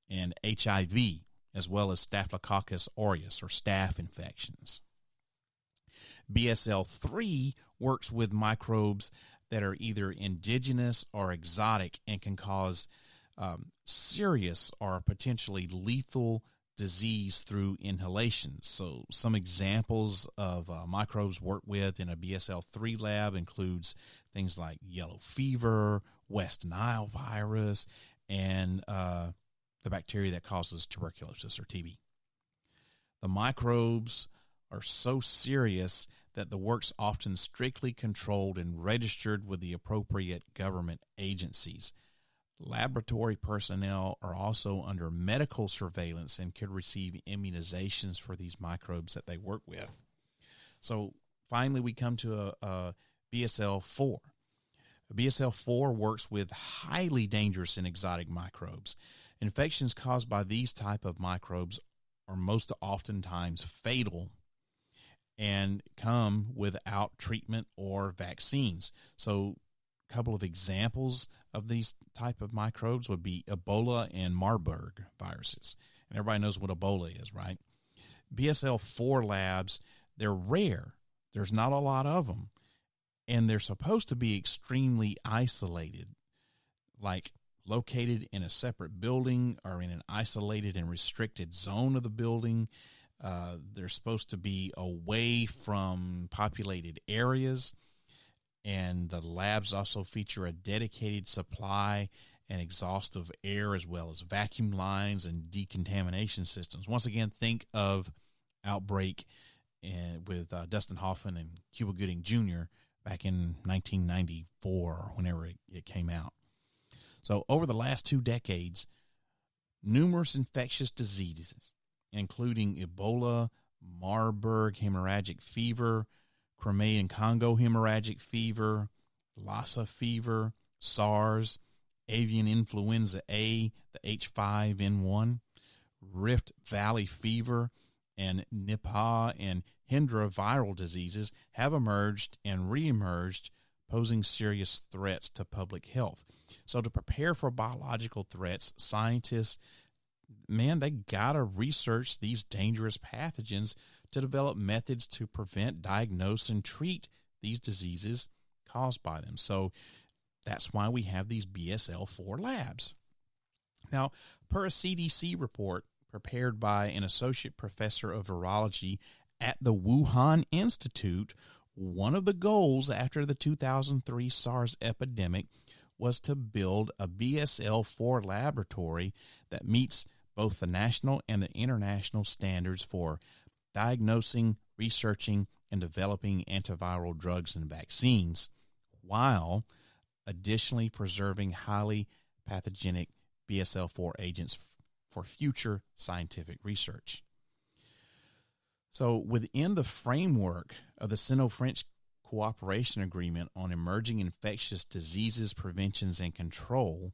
and HIV, as well as Staphylococcus aureus, or staph infections. BSL-3 works with microbes that are either indigenous or exotic and can cause serious or potentially lethal disease through inhalation. So some examples of microbes worked with in a BSL-3 lab includes things like yellow fever, West Nile virus, and the bacteria that causes tuberculosis, or TB. The microbes are so serious that the work's often strictly controlled and registered with the appropriate government agencies. Laboratory personnel are also under medical surveillance and could receive immunizations for these microbes that they work with. So finally, we come to a BSL-4. BSL-4 works with highly dangerous and exotic microbes. Infections caused by these type of microbes are most oftentimes fatal and come without treatment or vaccines. So a couple of examples of these type of microbes would be Ebola and Marburg viruses. And everybody knows what Ebola is, right? BSL-4 labs, they're rare. There's not a lot of them. And they're supposed to be extremely isolated, like located in a separate building or in an isolated and restricted zone of the building. They're supposed to be away from populated areas. And the labs also feature a dedicated supply and exhaust of air, as well as vacuum lines and decontamination systems. Once again, think of Outbreak with Dustin Hoffman and Cuba Gooding Jr. back in 1994 or whenever it came out. So over the last 2 decades, numerous infectious diseases, including Ebola, Marburg hemorrhagic fever, Crimean Congo hemorrhagic fever, Lassa fever, SARS, avian influenza A, the H5N1, Rift Valley fever, and Nipah and Hendra viral diseases have emerged and reemerged, posing serious threats to public health. So to prepare for biological threats, scientists, they got to research these dangerous pathogens to develop methods to prevent, diagnose, and treat these diseases caused by them. So that's why we have these BSL-4 labs. Now, per a CDC report prepared by an associate professor of virology at the Wuhan Institute, one of the goals after the 2003 SARS epidemic was to build a BSL-4 laboratory that meets both the national and the international standards for diagnosing, researching, and developing antiviral drugs and vaccines, while additionally preserving highly pathogenic BSL-4 agents for future scientific research. So within the framework of the Sino-French Cooperation Agreement on Emerging Infectious Diseases Preventions and Control,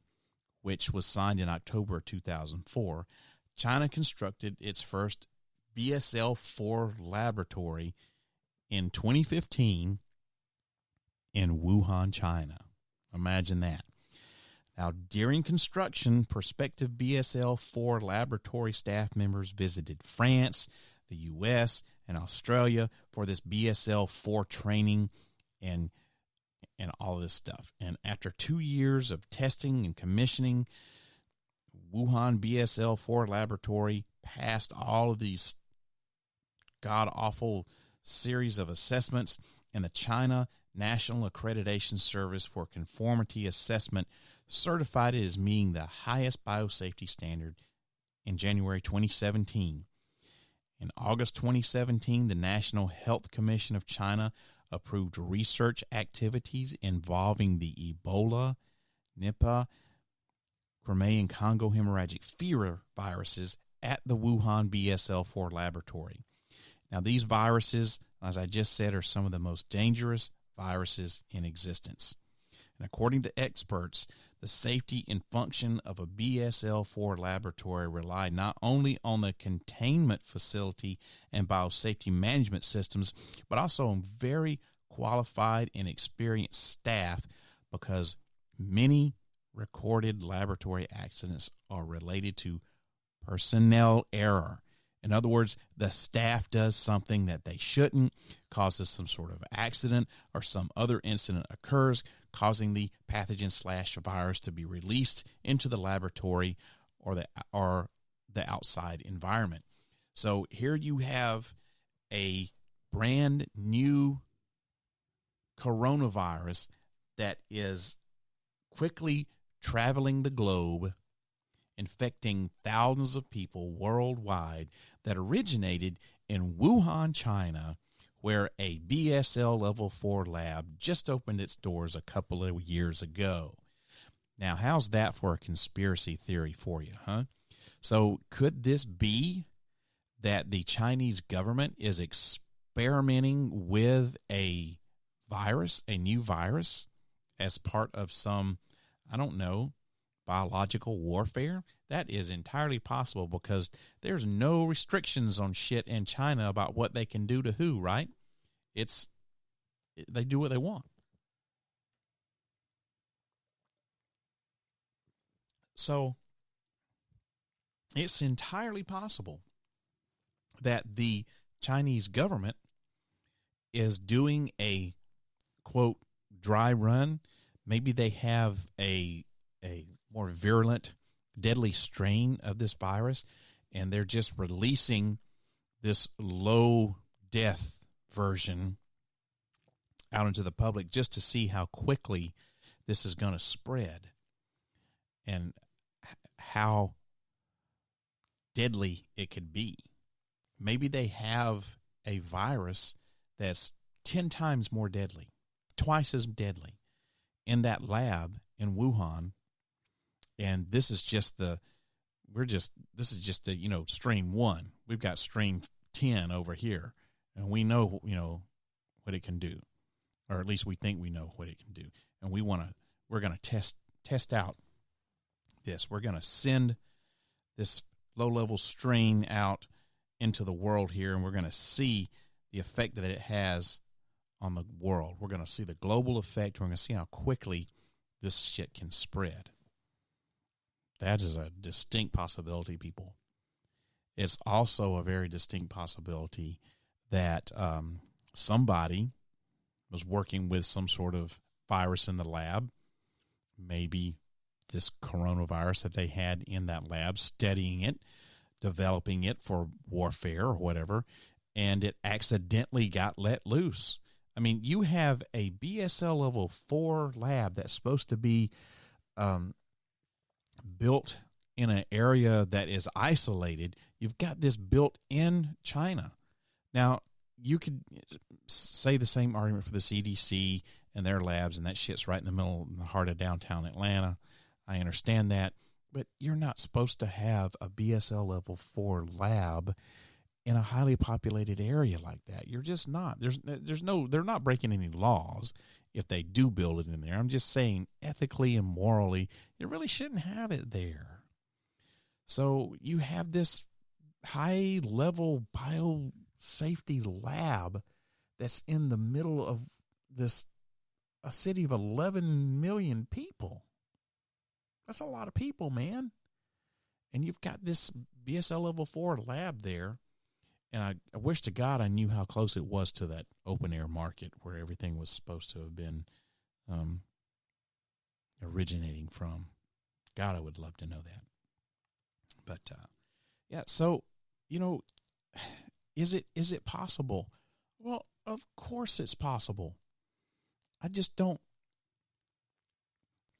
which was signed in October 2004, China constructed its first BSL-4 laboratory in 2015 in Wuhan, China. Imagine that. Now, during construction, prospective BSL-4 laboratory staff members visited France, the U.S., and Australia for this BSL-4 training and all of this stuff. And after 2 years of testing and commissioning, Wuhan BSL-4 laboratory passed all of these god-awful series of assessments, and the China National Accreditation Service for Conformity Assessment certified it as meeting the highest biosafety standard in January 2017. In August 2017, the National Health Commission of China approved research activities involving the Ebola, Nipah, Crimean Congo hemorrhagic fever viruses at the Wuhan BSL-4 laboratory. Now, these viruses, as I just said, are some of the most dangerous viruses in existence. And according to experts, the safety and function of a BSL-4 laboratory rely not only on the containment facility and biosafety management systems, but also on very qualified and experienced staff, because many recorded laboratory accidents are related to personnel error. In other words, the staff does something that they shouldn't, causes some sort of accident, or some other incident occurs, causing the pathogen/virus to be released into the laboratory or the outside environment. So here you have a brand new coronavirus that is quickly traveling the globe, infecting thousands of people worldwide, that originated in Wuhan, China, where a BSL level 4 lab just opened its doors a couple of years ago. Now, how's that for a conspiracy theory for you, huh? So could this be that the Chinese government is experimenting with a virus, a new virus, as part of some, I don't know, biological warfare? That is entirely possible, because there's no restrictions on shit in China about what they can do to who, right? They do what they want. So it's entirely possible that the Chinese government is doing a, quote, dry run. Maybe they have a more virulent, deadly strain of this virus, and they're just releasing this low death version out into the public just to see how quickly this is going to spread and how deadly it could be. Maybe they have a virus that's 10 times more deadly, twice as deadly, in that lab in Wuhan. And this is just the strain 1. We've got strain 10 over here, and we know, what it can do, or at least we think we know what it can do. And we're going to test out this. We're going to send this low-level strain out into the world here, and we're going to see the effect that it has on the world. We're going to see the global effect. We're going to see how quickly this shit can spread. That is a distinct possibility, people. It's also a very distinct possibility that somebody was working with some sort of virus in the lab, maybe this coronavirus that they had in that lab, studying it, developing it for warfare or whatever, and it accidentally got let loose. I mean, you have a BSL level 4 lab that's supposed to be built in an area that is isolated. You've got this built in China. Now, you could say the same argument for the CDC and their labs, and that shit's right in the heart of downtown Atlanta. I understand that, but you're not supposed to have a BSL level 4 lab in a highly populated area like that. You're just not. They're not breaking any laws if they do build it in there. I'm just saying ethically and morally, you really shouldn't have it there. So you have this high level biosafety lab that's in the middle of a city of 11 million people. That's a lot of people, man. And you've got this BSL level 4 lab there. And I wish to God I knew how close it was to that open air market where everything was supposed to have been originating from. God, I would love to know that. But, yeah, so, is it possible? Well, of course it's possible. I just don't,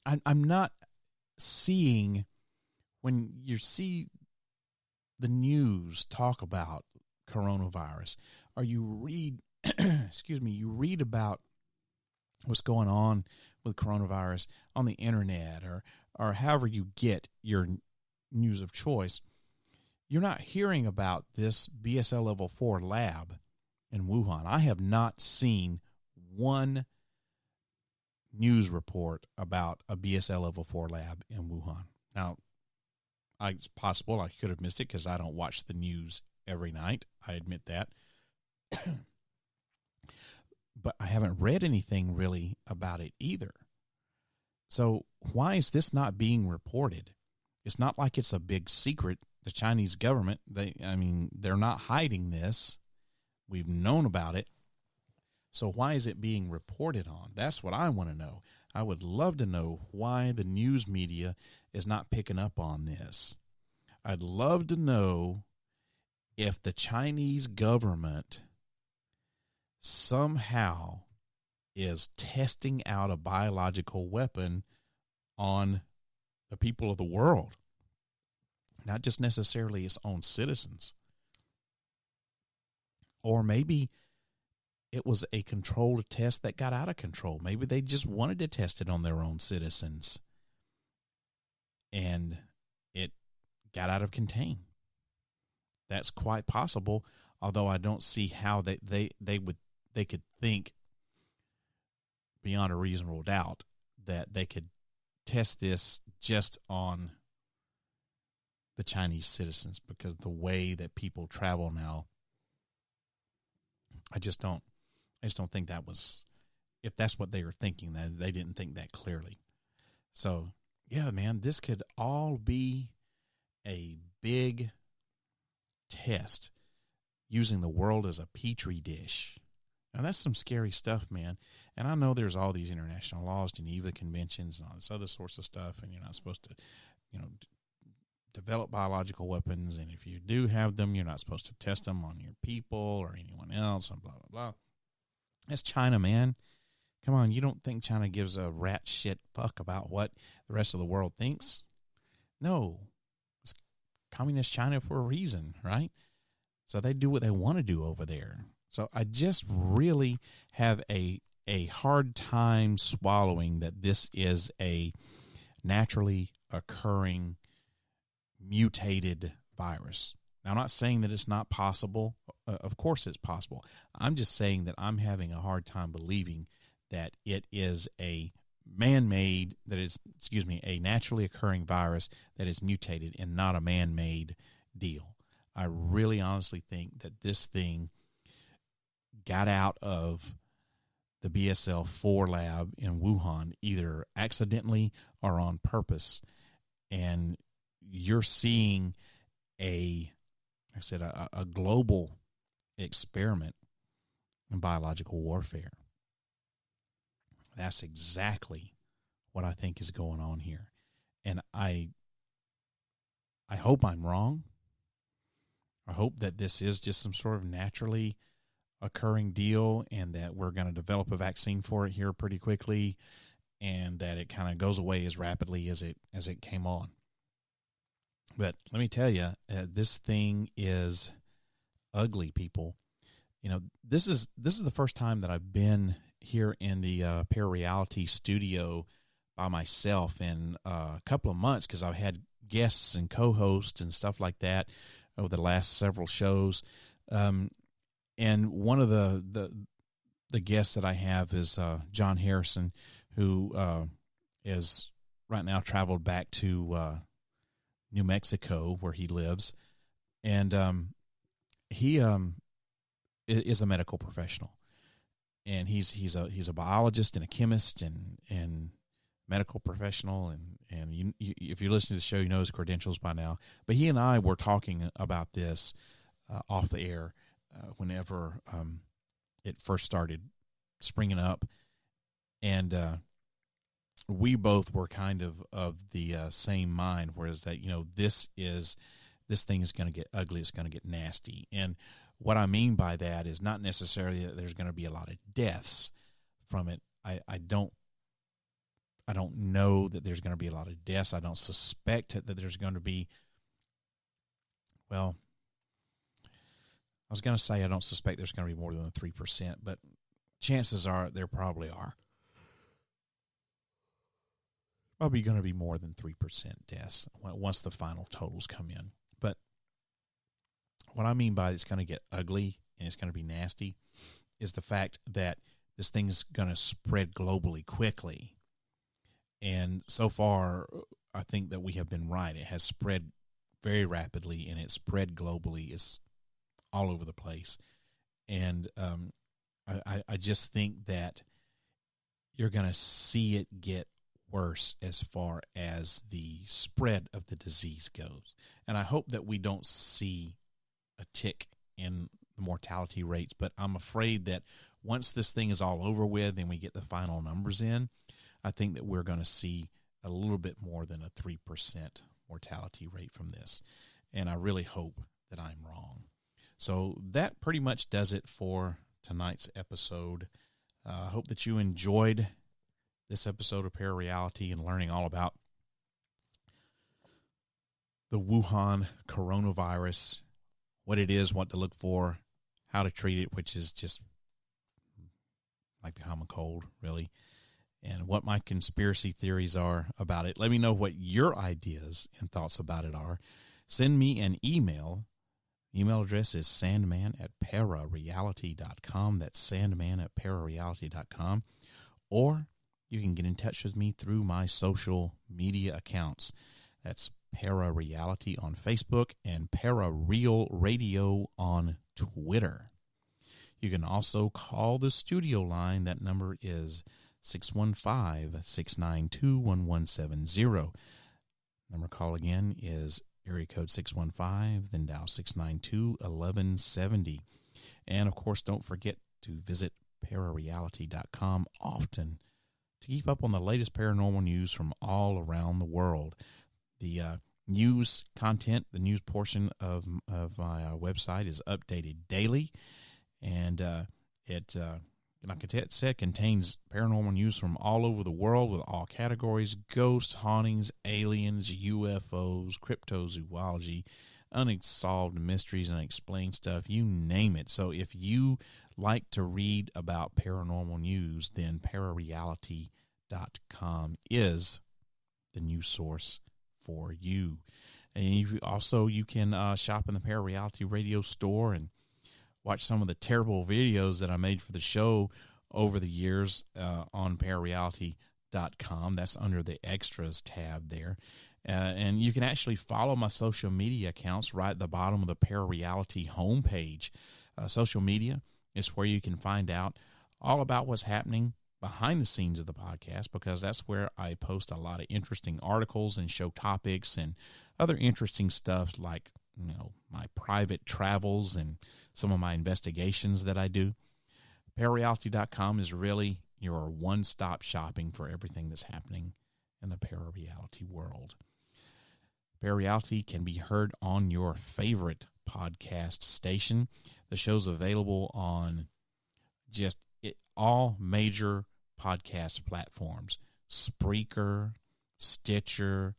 I'm not seeing, when you see the news talk about coronavirus, or you read, you read about what's going on with coronavirus on the internet, or however you get your news of choice, you're not hearing about this BSL level 4 lab in Wuhan. I have not seen one news report about a BSL level 4 lab in Wuhan. Now, it's possible I could have missed it because I don't watch the news every night. I admit that. But I haven't read anything really about it either. So why is this not being reported? It's not like it's a big secret. The Chinese government, they're not hiding this. We've known about it. So why is it being reported on? That's what I want to know. I would love to know why the news media is not picking up on this. I'd love to know if the Chinese government somehow is testing out a biological weapon on the people of the world, not just necessarily its own citizens. Or maybe it was a controlled test that got out of control. Maybe they just wanted to test it on their own citizens, and it got out of contain. That's quite possible, although I don't see how they could think beyond a reasonable doubt that they could test this just on the Chinese citizens, because the way that people travel now, I just don't think that was, if that's what they were thinking, that they didn't think that clearly. So, yeah, man, this could all be a big test, using the world as a petri dish. Now, that's some scary stuff, man. And I know there's all these international laws, Geneva Conventions, and all this other sorts of stuff, and you're not supposed to, develop biological weapons, and if you do have them, you're not supposed to test them on your people or anyone else, and blah, blah, blah. That's China, man. Come on, you don't think China gives a rat shit fuck about what the rest of the world thinks? No. It's communist China for a reason, right? So they do what they want to do over there. So I just really have a hard time swallowing that this is a naturally occurring mutated virus. Now, I'm not saying that it's not possible. Of course it's possible. I'm just saying that I'm having a hard time believing that it is a man-made, a naturally occurring virus that is mutated and not a man-made deal. I really honestly think that this thing got out of the BSL-4 lab in Wuhan either accidentally or on purpose. And you're seeing a global experiment in biological warfare. That's exactly what I think is going on here. And I hope I'm wrong. I hope that this is just some sort of naturally occurring deal and that we're going to develop a vaccine for it here pretty quickly and that it kind of goes away as rapidly as it came on. But let me tell you, this thing is ugly, people. You know, this is the first time that I've been here in the ParaReality studio by myself in a couple of months because I've had guests and co-hosts and stuff like that over the last several shows. And one of the guests that I have is John Harrison, who is right now traveled back to New Mexico where he lives. And he is a medical professional. And he's a biologist and a chemist and medical professional, and you, if you listen to the show, you know his credentials by now. But he and I were talking about this off the air whenever it first started springing up, and we both were kind of the same mind, whereas that, you know, this thing is going to get ugly, it's going to get nasty. And what I mean by that is not necessarily that there's going to be a lot of deaths from it. I don't know that there's going to be a lot of deaths. I don't suspect that there's going to be, well, I was going to say I don't suspect there's going to be more than 3%, but chances are there probably are. Probably going to be more than 3% deaths once the final totals come in. But what I mean by it's going to get ugly and it's going to be nasty is the fact that this thing's going to spread globally quickly. And so far, I think that we have been right. It has spread very rapidly, and it spread globally. It's all over the place. And I just think that you're going to see it get worse as far as the spread of the disease goes. And I hope that we don't see a tick in the mortality rates, but I'm afraid that once this thing is all over with and we get the final numbers in, I think that we're going to see a little bit more than a 3% mortality rate from this. And I really hope that I'm wrong. So that pretty much does it for tonight's episode. I hope that you enjoyed this episode of ParaReality and learning all about the Wuhan Coronavirus, what it is, what to look for, how to treat it, which is just like the common cold, really, and what my conspiracy theories are about it. Let me know what your ideas and thoughts about it are. Send me an email. Email address is sandman@parareality.com. That's sandman@parareality.com. Or you can get in touch with me through my social media accounts. That's ParaReality on Facebook and ParaReal Radio on Twitter. You can also call the studio line. That number is 615-692-1170. Number call again is area code 615, then dial 692-1170. And, of course, don't forget to visit ParaReality.com often to keep up on the latest paranormal news from all around the world. The news content, the news portion of my website is updated daily, and it, like I said, contains paranormal news from all over the world with all categories: ghosts, hauntings, aliens, UFOs, cryptozoology, unsolved mysteries, and unexplained stuff, you name it. So if you like to read about paranormal news, then ParaReality.com is the news source for you. And you can shop in the ParaReality Radio store and watch some of the terrible videos that I made for the show over the years on ParaReality.com. ParaReality.com. That's under the extras tab there. And you can actually follow my social media accounts right at the bottom of the ParaReality homepage. Social media is where you can find out all about what's happening behind the scenes of the podcast, because that's where I post a lot of interesting articles and show topics and other interesting stuff like, my private travels and some of my investigations that I do. ParaReality.com is really your one-stop shopping for everything that's happening in the ParaReality world. ParaReality can be heard on your favorite podcast station. The show's available on all major podcast platforms: Spreaker, Stitcher,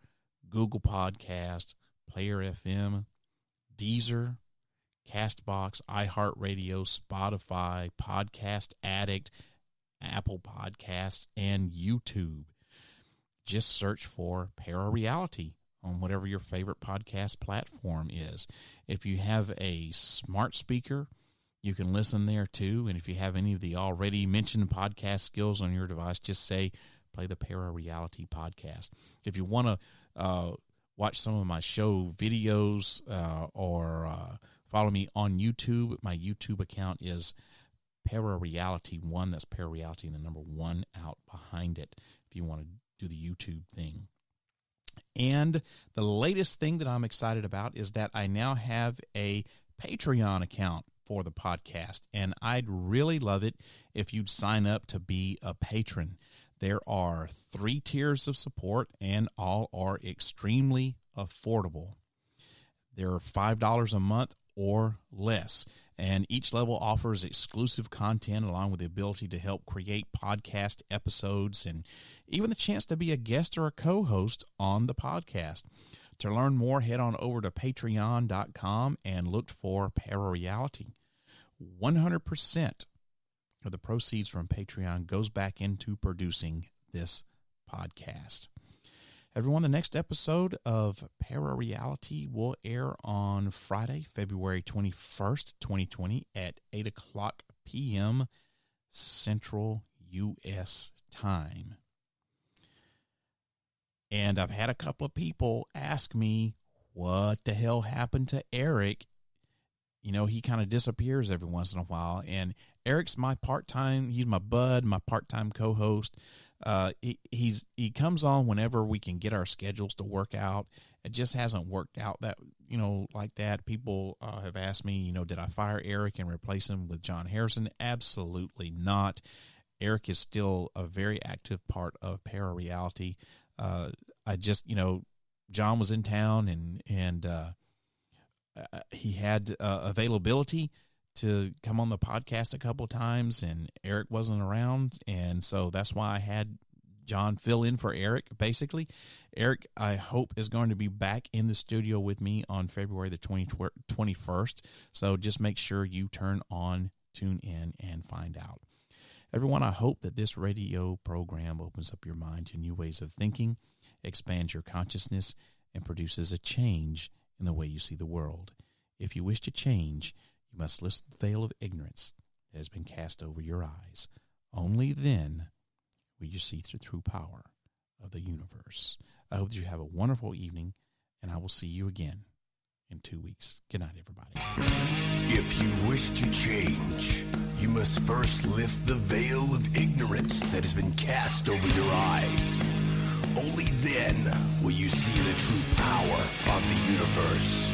Google Podcast, Player FM, Deezer, Castbox, iHeartRadio, Spotify, Podcast Addict, Apple Podcasts, and YouTube. Just search for ParaReality on whatever your favorite podcast platform is. If you have a smart speaker, you can listen there too. And if you have any of the already mentioned podcast skills on your device, just say, play the ParaReality podcast. If you want to watch some of my show videos or follow me on YouTube, my YouTube account is ParaReality1. That's ParaReality and the number 1 out behind it if you want to do the YouTube thing. And the latest thing that I'm excited about is that I now have a Patreon account for the podcast, and I'd really love it if you'd sign up to be a patron. There are 3 tiers of support, and all are extremely affordable. They're $5 a month or less, and each level offers exclusive content along with the ability to help create podcast episodes and even the chance to be a guest or a co-host on the podcast. To learn more, head on over to patreon.com and look for ParaReality. 100% of the proceeds from Patreon goes back into producing this podcast. Everyone, the next episode of ParaReality will air on Friday, February 21st, 2020 at 8 o'clock p.m. Central U.S. time. And I've had a couple of people ask me, what the hell happened to Eric? He kind of disappears every once in a while. And Eric's my part-time, he's my bud, my part-time co-host. He comes on whenever we can get our schedules to work out. It just hasn't worked out that, like that. People have asked me, did I fire Eric and replace him with John Harrison? Absolutely not. Eric is still a very active part of ParaReality. John was in town and he had availability to come on the podcast a couple of times, and Eric wasn't around, and so that's why I had John fill in for Eric, basically. Eric, I hope, is going to be back in the studio with me on February the 21st, so just make sure you tune in, and find out. Everyone, I hope that this radio program opens up your mind to new ways of thinking, expands your consciousness, and produces a change in the way you see the world. If you wish to change, you must lift the veil of ignorance that has been cast over your eyes. Only then will you see the true power of the universe. I hope that you have a wonderful evening, and I will see you again in 2 weeks. Good night, everybody. If you wish to change, you must first lift the veil of ignorance that has been cast over your eyes. Only then will you see the true power of the universe.